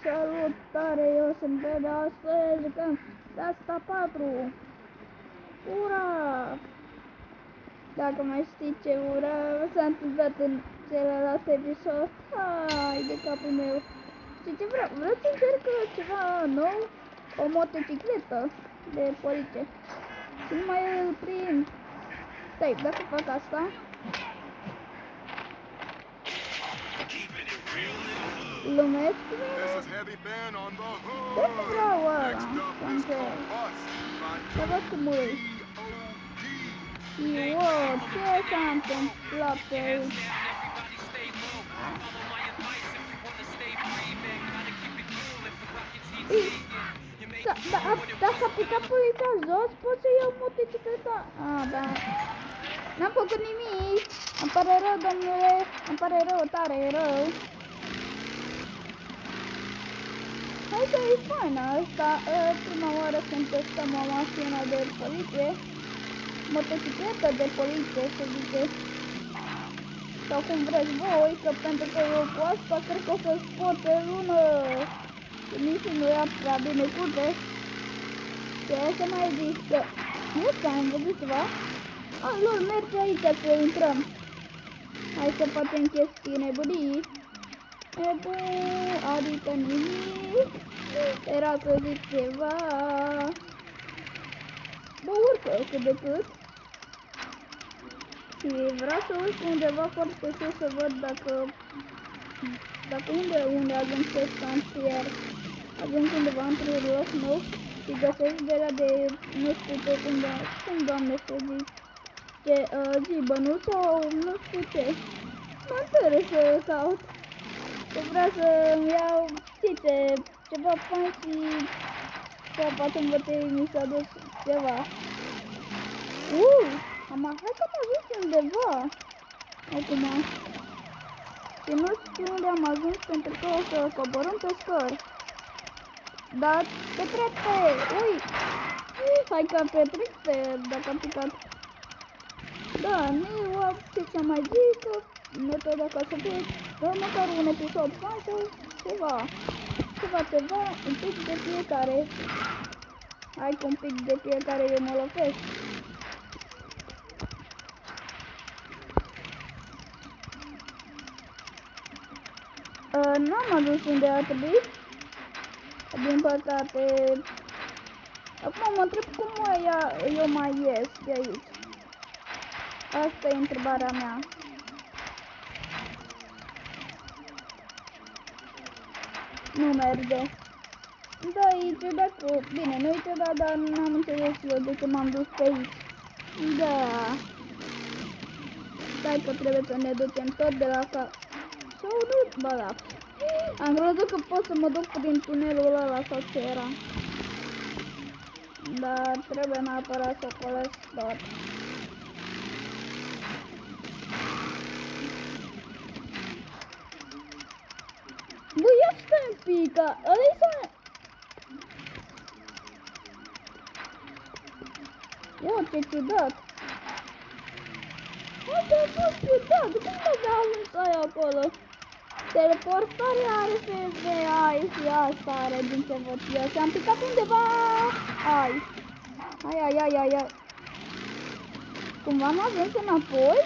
Salutare, eu sunt Bebe, astăzi jucăm Dasta 4. Ura! Dacă mai știi ce ura s-a întâmplat în celălalt episod, hai de capul meu. Și ce vreau? Vreau să încerc ceva nou, o motocicletă de poliție. Și nu mai îl prind. Stai, dacă fac asta... Lumesc cu mine? Ce vreau ăla? Să văd cum îi. Și wow, ce s-a întâmplat pe aici? Dacă a picat poliția jos, pot să iau motocicleta? Ah, da. N-am făcut nimic. Îmi pare rău, domnule. Îmi pare rău, tare rău. Hai că e fain asta. Prima oară când testăm o mașină de poliție. Motocicletă de poliție, să zice. Sau cum vreți voi, că pentru că eu cu asta cred că o să spot pe lună. Nici nu ia prea bine curte. Ce să mai zic că... Nu știu, am văzut ceva. Lor, merge aici să intrăm. Hai să facem chestii nebunii. Adică nimic. Era să zic ceva. Bă, urcă cât de cât. Și vreau să urc undeva foarte sus să văd dacă unde ajung pe stancier. Ajung undeva într-un loc nou și găsesc de la de nu știu pe cum doamne să zic. Ce gibănul sau nu știu ce. Mă întâră să caut. Că vreau să-mi iau, știți, ceva fain și să poate învățăi mi s-a dus ceva. Hai că am ajuns undeva. Acum. Și nu știu unde am ajuns pentru că o să coborâm pe scări. Dar pe trepte, ui! Hai că pe trepte, dacă am picat. Da, nu știu ce mai zic, metoda ca să fie, măcar un episod fain sau ceva, un pic de fiecare. Hai că un pic de fiecare eu mă lovesc. N-am ajuns unde ar trebui, din păcate. Acum mă întreb cum eu mai ies de aici. Asta e întrebarea mea. Nu merge. Da, e ciudat că... Bine, nu e ciudat, dar n-am înțeles eu de ce m-am dus pe aici. Da. Stai că trebuie să ne ducem tot de la ca... Sau nu? Ba da. Am crezut că pot să mă duc prin tunelul ăla sau ce era. Dar trebuie neapărat să colesc tot. Bă, ia stai un pic, ăla-i să... Ia, ce ciudat! Asta a fost ciudat, cum n-avea ajuns aia acolo? Teleportare are FBA și asta are din ce văd eu. Și am picat undeva... Ai! Cumva am ajuns înapoi?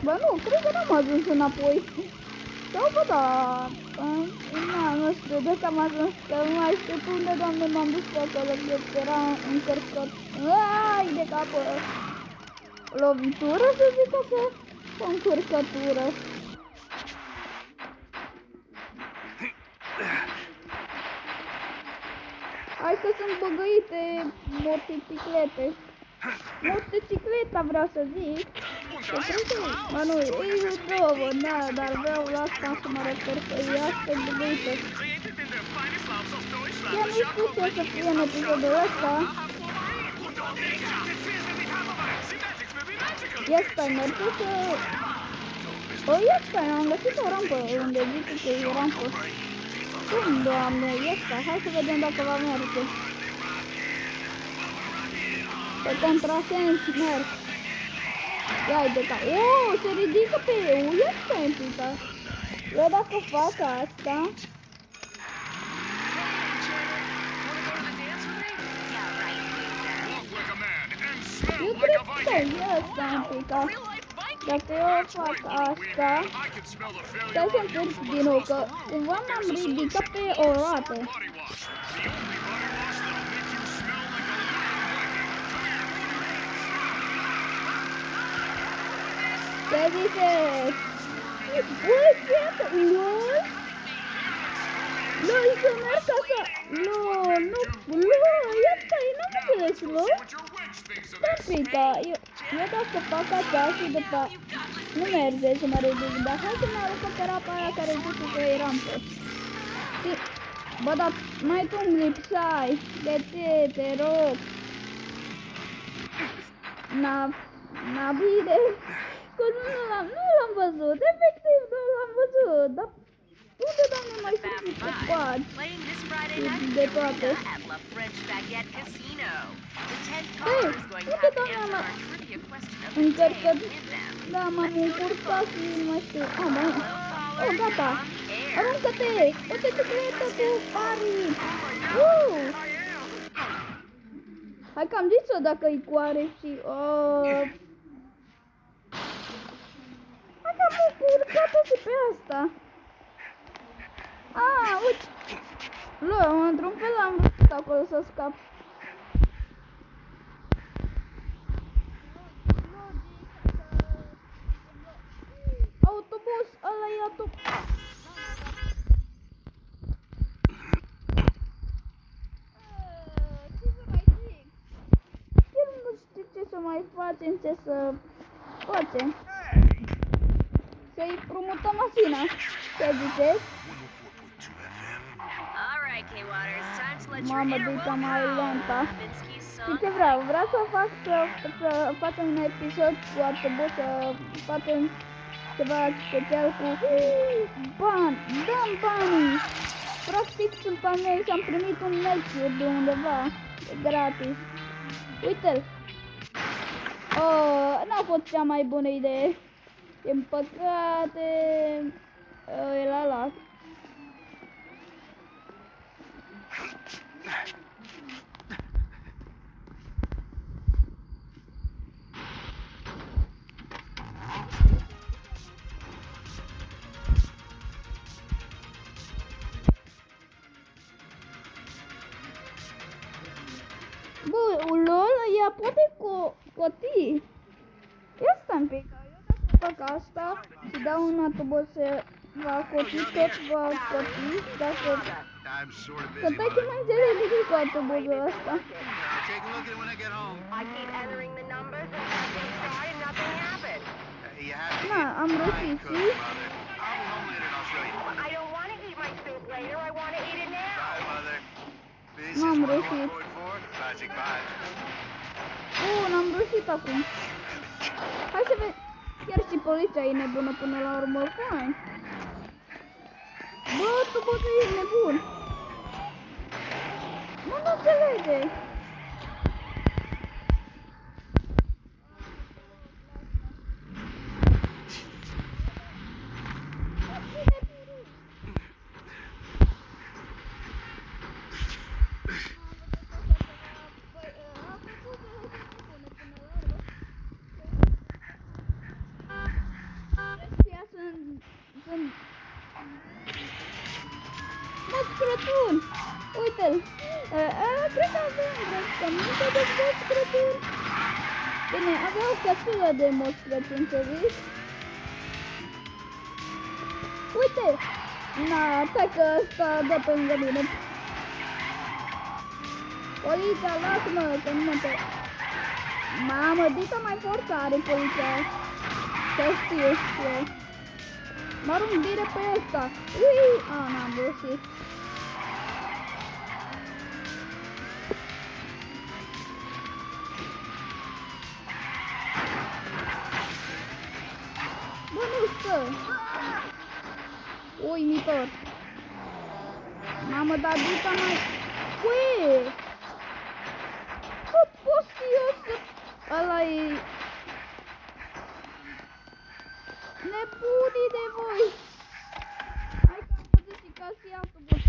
Bă, nu, cred că n-am ajuns înapoi. Sau bă, da. Nu știu, de că am ajuns, că nu mai știu unde, doamne, m-am dus pe acolo, că era încărcat. Ai, de capă. Lovitură, să zic așa? O încărcătură. Hai că sunt băgăite motociclete. Motocicleta vreau să zic. Bă, nu, e două, da, dar vreau la asta să mă refer că e asta băgăită. Eu nu știu ce să fie în episodul ăsta. Ia stai, merge să... Ia stai, am găsit o rampă unde zice că e rampă. Cum, doamne, ia stai, hai să vedem dacă va merge. Pe contrasens merg. Ia-i de ca... se ridică pe eu, ia stai un pic. Eu dacă fac asta... Eu cred că e asta un pic. Dacă eu fac asta... Stai să încerc din nou, că cumva m-am ridicat pe o roată. Ce ziceți? Băi, ce asta? LOL? LOL, să merg ca să... LOL, nu... LOL, ia stai, n-am înțeles, LOL? Stai, că eu dacă fac asta și după... Nu merge să mă ridic, dar hai să mă arăt pe rapa aia care zice că e rampă. Bă, dar mai tu îmi lipsai. De ce, te rog? N-a bine. Că nu l-am văzut, efectiv nu l-am văzut, dar unde doamne mai sunt pe pat? De toate. Ei, unde doamne m-a încărcat? Da, m-am încurcat și nu mai știu. Da. Oh, gata. Aruncă-te! Uite ce creată cu arii! Hai că am zis-o dacă-i cu arii și... Am încurcat-o și pe asta. Uite. Într-un fel am vrut acolo să scap. Autobuz, ăla e autobuz. Ce să mai zic? Eu nu știu ce să mai facem, ce să facem. Să-i promutăm mașina. Ce ziceți? Mamă, dita mai lentă. Și ce vreau? Vreau să fac să facem un episod cu autobuz, să facem ceva special cu bani. Dăm banii! Practic sunt al mei și am primit un mail de undeva. Gratis. Uite-l! N-a fost cea mai bună idee. Din păcate, e la lac. Bă, lol, ea poate coti. Ia stai un pic. Fac asta și dau un autobuz să va coti, tot va coti, dacă... Că tai ce mai înțeleg decât cu autobuzul ăsta. Na, am reușit, știi? N-am reușit. N-am reușit acum. Hai să vedem. Chiar și poliția e nebună până la urmă, fain. Bă, autobuzul e nebun. Nu înțelege. Moț Crăciun! Uite-l! Cred că avem îmbrăcăminte de Moț Crăciun. Bine, avea o căsuță de Moț Crăciun, să zici. Uite! Na, stai că ăsta dă pe lângă mine. Poliția, lasă-mă, că nu mă te... Mamă, dita mai forță are poliția. Să știu eu. Mă arunc direct pe ăsta. Ui! N-am reușit. Bă, nu stă. Uimitor. Mamă, dar dita mai... Ui! Bă, poți eu să... Ăla e... Nebunii de voi! ca să iau autobuz.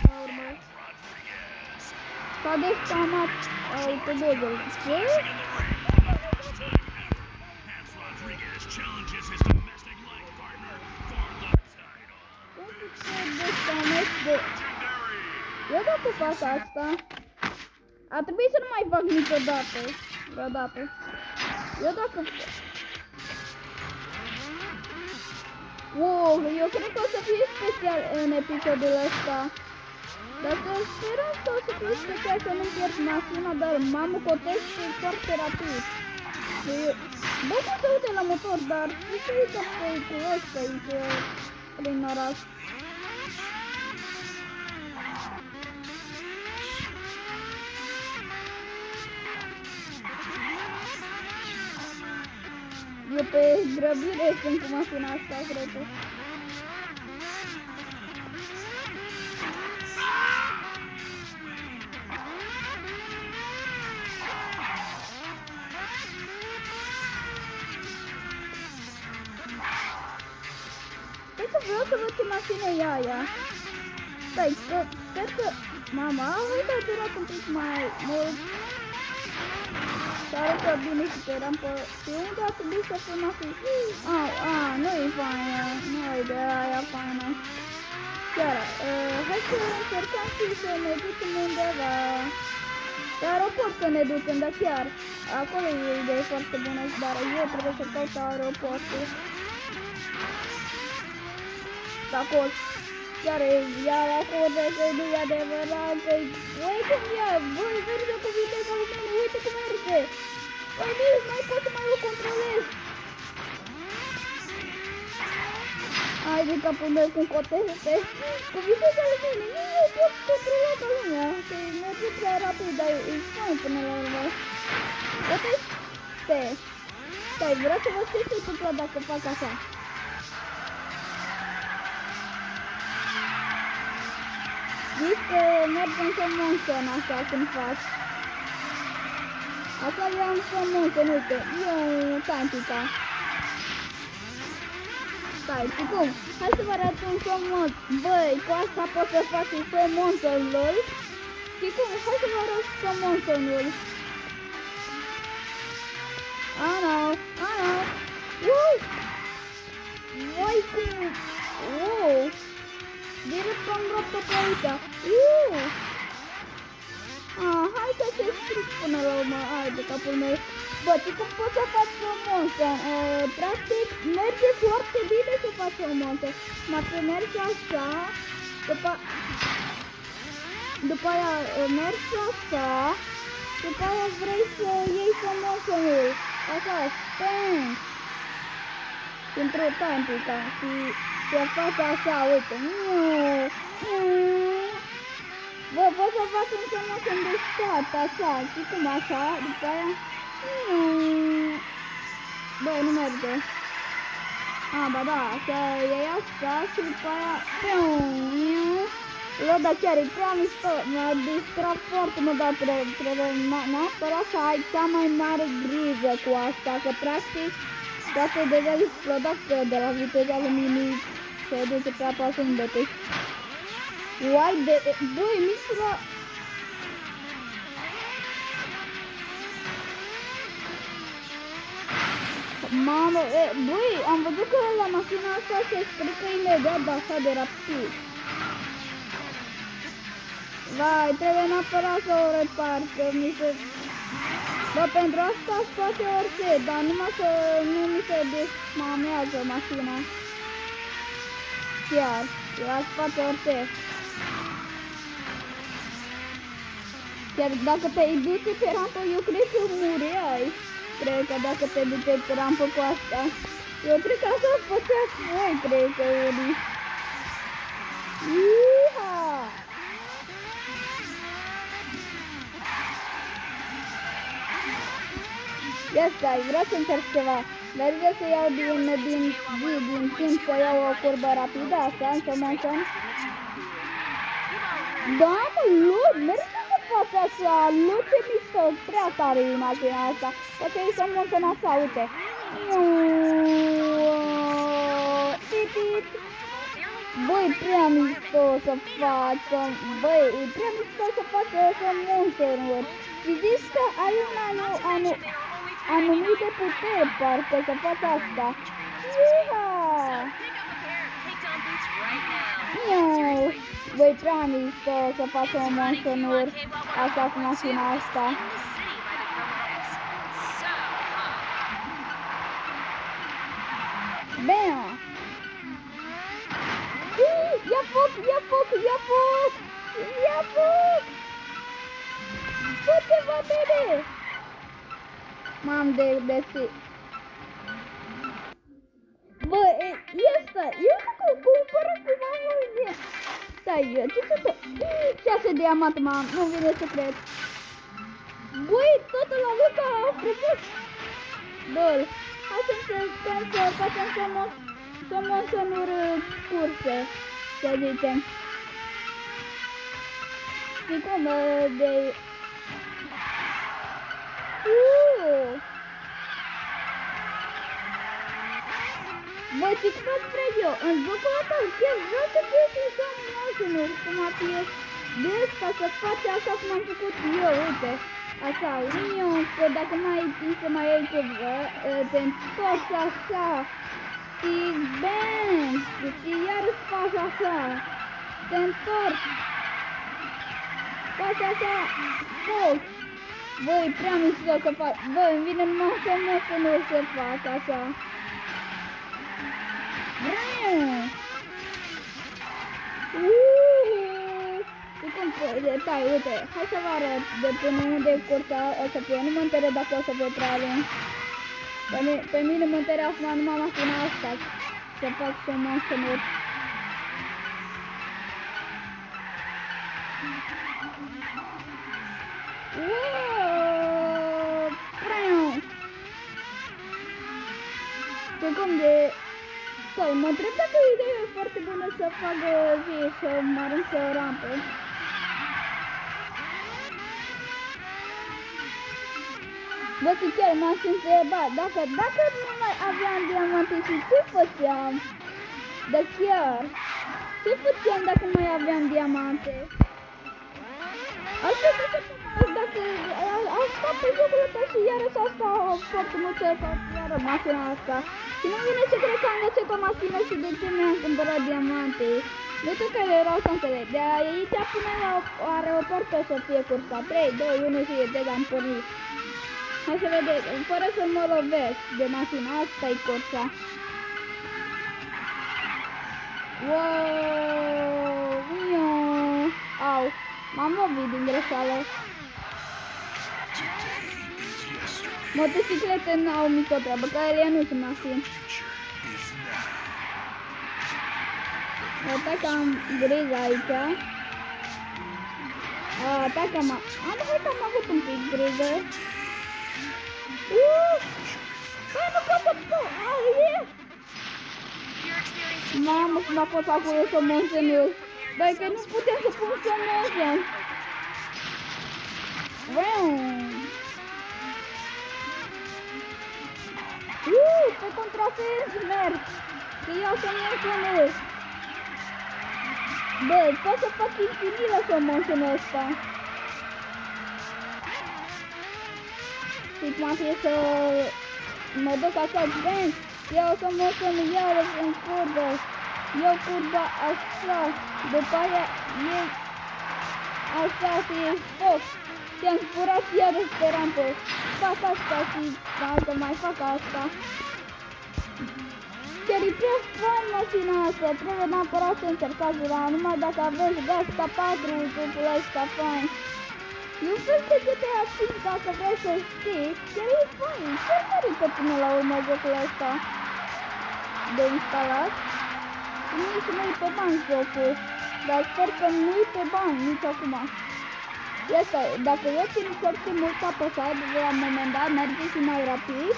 La urmă. S-a descamat autobuzul. Ce? Cum să descamezi de... Eu dacă fac asta, ar trebui să nu mai fac niciodată. Vreodată. Eu dacă... Wow, eu cred că o să fie special în episodul ăsta. Dar să sperăm că o să fie special să nu-mi pierd mașina, dar mamă cotesc foarte rapid. Bă, cum se uite la motor, dar nu se uită periculos pe aici, prin oraș. Eu pe grăbire sunt cu mașina asta, cred că. Cred că vreau să văd ce mașină e aia. Stai, sper că... Mama, uite, a durat un pic mai mult. S-a arătat bine și pe rampă. Și unde a trebuit să fim acum? Nu e faină. Nu e de aia faină. Chiar, hai să încercăm și să ne ducem undeva. La aeroport să ne ducem, dar chiar. Acolo e o idee foarte bună, dar eu trebuie să caut aeroportul. Acolo. Chiar iar acolo că nu e adevărat, că uite cum e, băi, merge cu viteza luminii, uite cum merge. Băi, nici mai pot să mai o controlez. Hai de capul meu cum cotește, cu viteza luminii, nu eu pot controla ca lumea, că merge prea rapid, dar e fain până la urmă. Cotește. Stai, vreau să văd ce se întâmplă dacă fac așa. Zici că mergem să Monson așa când faci. Așa le-am să Monson, uite, eu tantica. Stai, și cum? Hai să vă arăt un să Monson. Băi, cu asta pot să fac un să Monson, lol. Și cum? Hai să vă arăt să Monson-ul. Ano. Uai, cum? Wow. Direct am luat-o pe aici. Hai să se stric până la urmă. Hai de capul meu. Bă, și cum poți să faci o monster? Practic, merge foarte bine să faci o monster. Dacă mergi așa, după aia mergi așa, după aia vrei să iei să monsterul. Așa, stai. Într-o tantica și se face așa, uite. Bă, pot să fac un somos îndescat, așa, și cum așa, după aia. Bă, nu merge. Ba da, să iei asta și după aia. Bă, dar chiar e prea mișto, m-a distrat foarte mult, dar trebuie neapărat să ai cea mai mare grijă cu asta, că practic poate deja explodat de la viteza luminii se duce pe apa sâmbetei. Uai de... Băi, mișura... Mamă, băi, am văzut că la mașina asta se strică imediat de așa de rapid. Vai, trebuie neapărat să o repar, că mi se... Bă, pentru asta îți face orice, dar numai să nu mi se desmamează mașina. Chiar, îți face orice. Chiar dacă te duce pe rampă, eu cred că mureai. Cred că dacă te duce pe rampă cu asta. Eu cred că așa făceați voi, cred că unii. Iha! Ia stai, vreau să încerc ceva. Merge să iau din timp să iau o curbă rapidă, asta, însă Monson. Da, mă, Lud, merge să faci așa, Lud, ce mișto, prea tare e mașina asta. Poate să Monson așa, uite. Băi, Băi, prea mișto să facă, băi, e prea mișto să facă monster-uri. Și zici că ai un anumit de putere, parcă, să faci asta. Iha! Miau! Băi, prea mișto să faci monster-uri, așa cu mașina asta. Bam! Ia foc, ia foc, ia foc! Ia foc! Fă ceva, bebe! M-am desi. Bă, ăsta, eu nu cumpără cu mai mult. Stai, ce să tot? 6 diamante, nu vine să cred. Băi, totul la Luca, frumos! Dol, hai să facem monster-uri curse, să zicem. Și cum, de... Bă, ce faci, frate, în jocul ăsta chiar vreau să fie și monster-uri, cum ar fi de ăsta, să faci așa cum am făcut eu, uite. Așa, că dacă mai ai să mai ai ceva, te întorci așa. Și bam! Și iarăși faci așa. Te întorci. Faci așa. Foc. Băi, prea mișto să fac. Bă, îmi vine numai să nu se fac așa. Bam! Și cum stai, uite, hai să vă arăt de până unde cursa o să fie. Nu mă întreb dacă o să fie prea lung. Pe mine mă interesează numai mașina asta, să fac și o mașină. Uuuu, și cum de... Stai, mă întreb dacă ideea e foarte bună să facă zi, să mă arunc o rampă. Bă, și chiar m-aș întreba, dacă nu mai aveam diamante și ce făceam? Dar chiar, ce făceam dacă nu mai aveam diamante? Asta e ce frumos, dacă aș sta pe jocul ăsta și iarăși asta foarte mult să fac iară mașina asta. Și nu vine să cred că am găsit o mașină și de ce mi-am cumpărat diamante. Nu știu care erau șansele, de aici până la aeroport o să fie cursa. 3, 2, 1 și deja am pornit. Hai să vedeți, fără să mă lovesc de mașina, asta-i cursa. Wow, au, m-am lovit din greșeală. Motociclete n-au nicio treabă, că ele nu sunt mașini. Atacam grig aici. Atacam... hai că am avut un pic griză. Băi, nu pot să pot! Mamă, cum a fost acolo să menționez. Băi, că nu putem să pun să menționez. Pe contrasens merg. Că eu să menționez. Bă, pot să fac infinilă să menționez asta. Și cum trebuie să mă duc așa, bang, eu o să mă sun iarăși în curbă, eu curba așa, după aia e așa și e foc și am spurat iarăși pe rampă, fac asta și dacă mai fac asta. Chiar e prea fain mașina asta, trebuie neapărat să încercați la numai dacă aveți gaz ca 4, jocul ăsta fain. E un fel de GTA 5, dacă vrei să știi, chiar e fain, chiar merită până la urmă jocul ăsta de instalat. Nici nu-i pe bani jocul, dar sper că nu-i pe bani nici acum. Asta, dacă eu țin foarte mult apăsat, la un moment dat merge și mai rapid.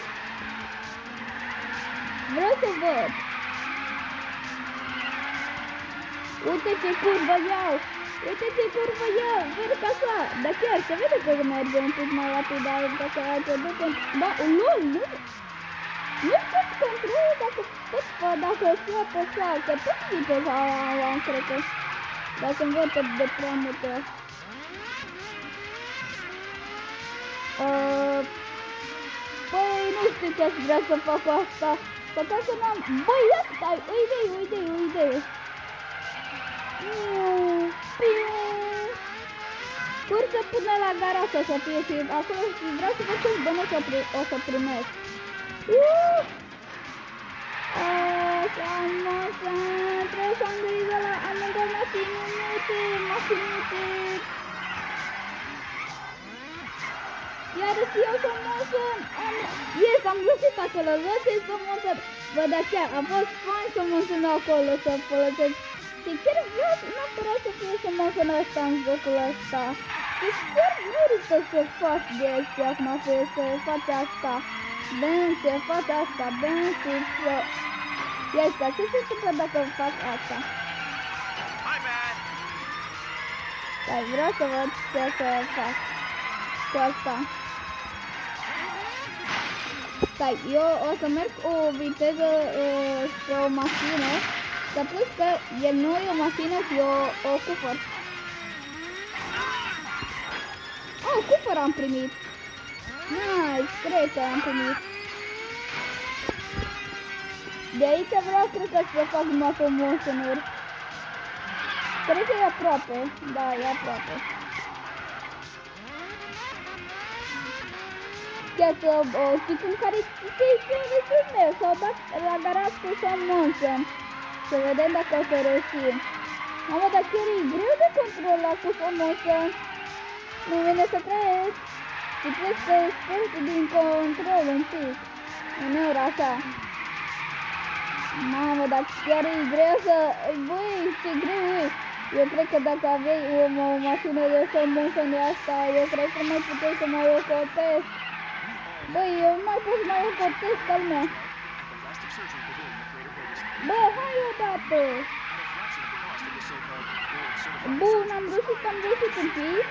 Vreau să văd. Uite ce curbă iau! Uite ce curbă iau! Văd că așa! Dar chiar se vede că merge un pic mai rapid, dar dacă ați văzut... Da, lol, nu! Nu știu controlul dacă fi apăsat, că tot viteza aia am, cred că. Dacă îmi văd de prea multe ori. Băi, nu știu ce aș vrea să fac cu asta. Păcat că n-am... Băi, ia stai, o idee. Cursă până la garaj să fie și acolo și vreau să văd câți bani o să primesc. Trebuie să am grijă la amândoi mașinite. Iar eu să monsen. Yes, am găsit acolo, lăsați să monsen. Bă, dar chiar, a fost fain să monsen acolo, să folosesc. Și chiar vreau neapărat să fie să monsen ăsta în jocul ăsta. Și chiar merită să faci chestia acum, să faci asta. Bense, faci asta, bense, să... Ia asta, ce se întâmplă dacă fac asta? Dar vreau să văd ce să fac cu asta. Stai, eu o să merg o viteză spre o mașină, să plus că el nu e o mașină și o cufăr. Oh, cufăr am primit. Nice, cred că am primit. De aici vreau, cred că să fac numai pe motion-uri. Cred că e aproape, da, e aproape. Chiar să știi cum care e meu, s-au dat la garaj cu Sam Monson. Să vedem dacă o să reușim. Mamă, dar chiar e greu de controlat cu Sam Monson. Nu vine să cred. Și trebuie să sperți din control un pic. Uneori așa. Mamă, dar chiar e greu să... Băi, ce greu e. Eu cred că dacă aveai o mașină de Sam Monson de asta, eu cred că mai puteai să mai ocotezi. Băi, eu nu mai pot să mai ocotesc ca lumea. Bă, hai odată! Bun, am reușit un pic.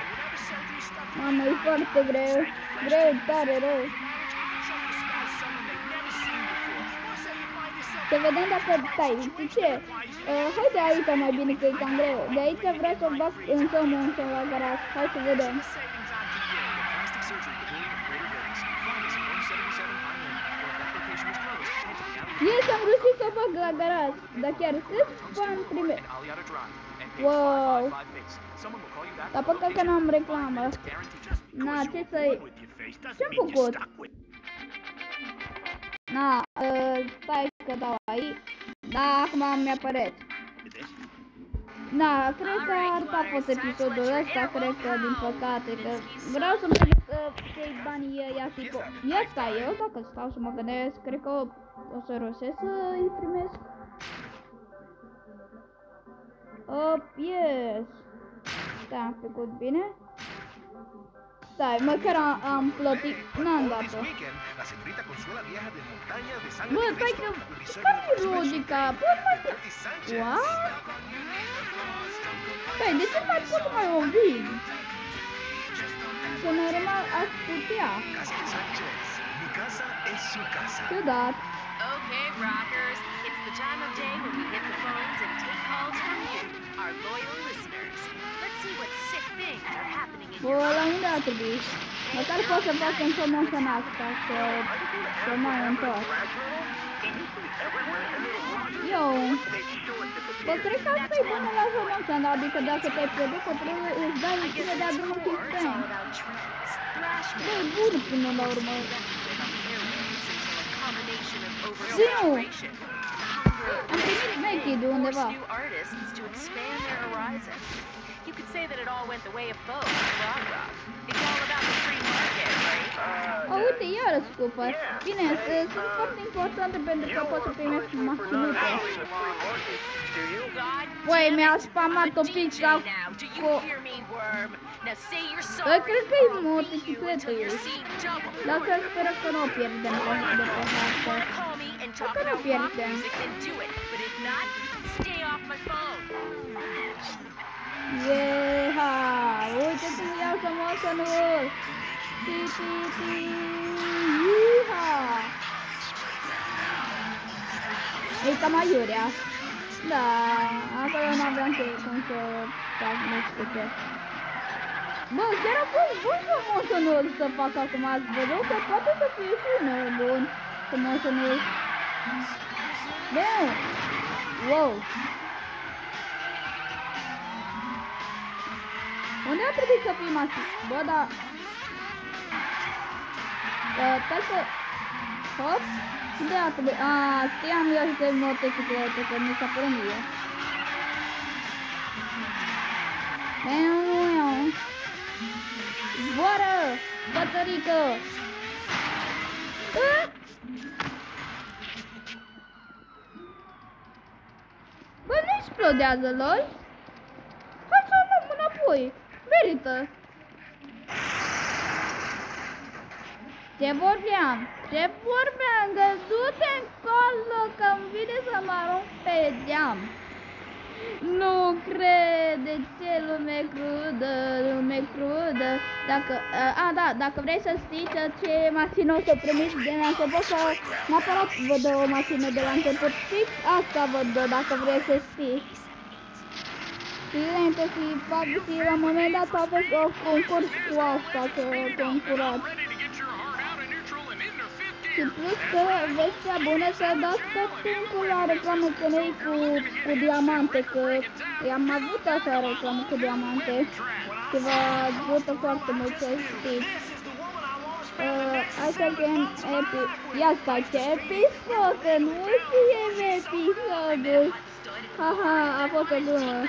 Mamă, e foarte greu. Greu, tare rău. Să vedem dacă... Stai, știi ce? Hai de aici mai bine că e cam greu. De aici vreau să bag în Sam Monson la garaj. Hai să vedem. Yes, am reușit să fac la garaj, dar chiar cât bani primesc? Wow! Dar păcat că n-am reclamă. Na, ce să-i... Ce-am făcut? Na, stai că dau aici. Da, acum mi-apăreți. Da, cred că arta a fost episodul ăsta, cred că din păcate, că vreau să-mi trebuie să iei banii ăia și cu... Ia stai, eu dacă stau să mă gândesc, cred că o să rosesc să-i primesc. Yes. Da, am făcut bine. Stai, măcar am plătit, n-am dat-o. Bă, stai că... care-i logica? Bă, mai... What? Stai, de ce mai pot mai o vin? Să normal aș putea. Ciudat. Okay, rockers, it's the time of day when we hit the phones and take calls from you, our loyal listeners. Let's see what sick things are happening in your Bă, la unde ar trebui? Măcar pot să fac în Sam Monson asta, să mai întorc. Eu... Bă, cred că asta e bună la Sam Monson, adică dacă te-ai pierdut controlul, îți dai tine de-a drumul sistem. Bă, e bună până la urmă. Ziu! Am primit Becky de undeva. You could say that it all went the way of both, rock rock. It's all about the free market, right? Uite, iară scupă. Bine, sunt foarte importante pentru că pot să primesc mașinite. Băi, mi-a spamat o pizza cu... Băi, cred că e motocicletă aici. Dacă speră că nu o pierdem de pe hartă. Dacă nu o pierdem. Yeeha! Uite cum iau Sam Monson-ul! Yeeha! E cam aiurea. Da, acolo nu aveam cum să fac, nu știu ce. Bă, chiar a fost bun motionul să fac acum, ați văzut că poate să fie și unul bun cu motionul. Bă, wow. Unde a trebuit să fii masiv? Bă, da. Stai să... Hop. Unde a trebuit? Știam eu și de motocicletă, că mi s-a părut mie. Zboară, bătărică! Bă, nu explodează, lol? Hai să o luăm înapoi. Merită. Ce vorbeam? Că du-te încolo, că-mi vine să mă arunc pe geam. Nu crede, ce lume crudă. Dacă vrei să știi ce mașină o să primiți de la început, sau neapărat vă dă o mașină de la început. Fix asta vă dă, dacă vrei să știi. Și la un moment dat aveți o concurs cu asta, să concurați. Și plus că vestea bună să dați tot timpul la reclamă cu noi cu diamante, că am avut așa reclamă cu diamante și vă ajută foarte mult să știți. Așa că ia stai, ce episod, că nu știe episodul. Haha, a fost o glumă.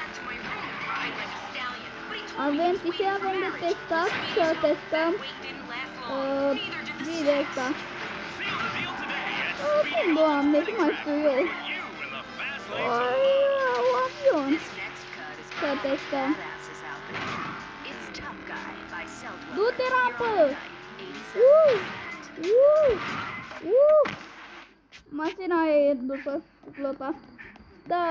Avem ce avem de testat, să testăm direct. Cum, Doamne, cum mai știu eu? Un avion. Să testăm. Du-te, rampă! Mașina e după flota. Da,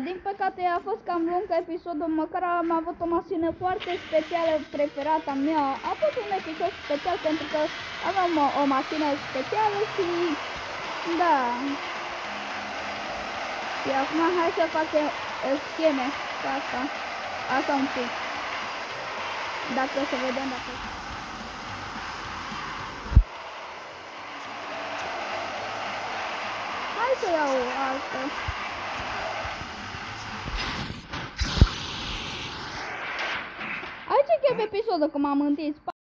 din păcate a fost cam lung episodul, măcar am avut o mașină foarte specială, preferată a mea. A fost un episod special pentru că aveam o mașină specială și... Da. Și acum hai să facem scheme cu asta. Asta un pic. Dacă să vedem dacă... Hai să iau asta. Aici e episodul, că m-am întins.